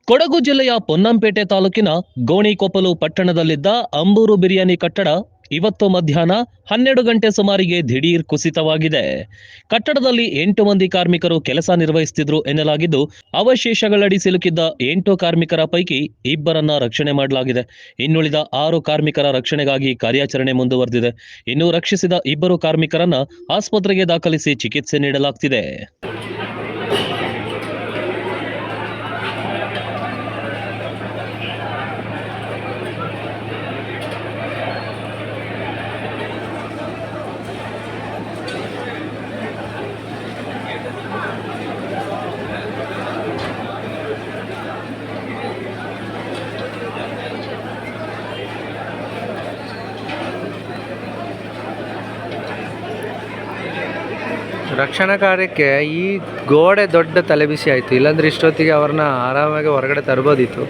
ಕೊಡಗು ಜಿಲ್ಲೆಯ ಪೊನ್ನಂಪೇಟೆ ತಾಲೂಕಿನ ಗೋಣಿಕೊಪ್ಪಲು ಪಟ್ಟಣದಲ್ಲಿದ್ದ ಅಂಬೂರು ಬಿರಿಯಾನಿ ಕಟ್ಟಡ ಇವತ್ತು ಮಧ್ಯಾಹ್ನ 12 ಗಂಟೆ ಸುಮಾರಿಗೆ ದಿಢೀರ್ ಕುಸಿತವಾಗಿದೆ. ಕಟ್ಟಡದಲ್ಲಿ 8 ಮಂದಿ ಕಾರ್ಮಿಕರು ಕೆಲಸ ನಿರ್ವಹಿಸುತ್ತಿದ್ರು ಎನ್ನಲಾಗಿದ್ದು, ಅವಶೇಷಗಳಡಿ ಸಿಲುಕಿದ್ದ 8 ಕಾರ್ಮಿಕರ ಪೈಕಿ ಇಬ್ಬರನ್ನ ರಕ್ಷಣೆ ಮಾಡಲಾಗಿದೆ. ಇನ್ನುಳಿದ 6 ಕಾರ್ಮಿಕರ ರಕ್ಷಣೆಗಾಗಿ ಕಾರ್ಯಾಚರಣೆ ಮುಂದುವರೆದಿದೆ. ಇನ್ನು ರಕ್ಷಿಸಿದ ಇಬ್ಬರು ಕಾರ್ಮಿಕರನ್ನ ಆಸ್ಪತ್ರೆಗೆ ದಾಖಲಿಸಿ ಚಿಕಿತ್ಸೆ ನೀಡಲಾಗುತ್ತಿದೆ. ರಕ್ಷಣಾ ಕಾರ್ಯಕ್ಕೆ ಈ ಗೋಡೆ ದೊಡ್ಡ ತಲೆಬಿಸಿ ಆಯಿತು. ಇಲ್ಲಾಂದ್ರೆ ಇಷ್ಟೊತ್ತಿಗೆ ಅವ್ರನ್ನ ಆರಾಮಾಗಿ ಹೊರಗಡೆ ತರ್ಬೋದಿತ್ತು.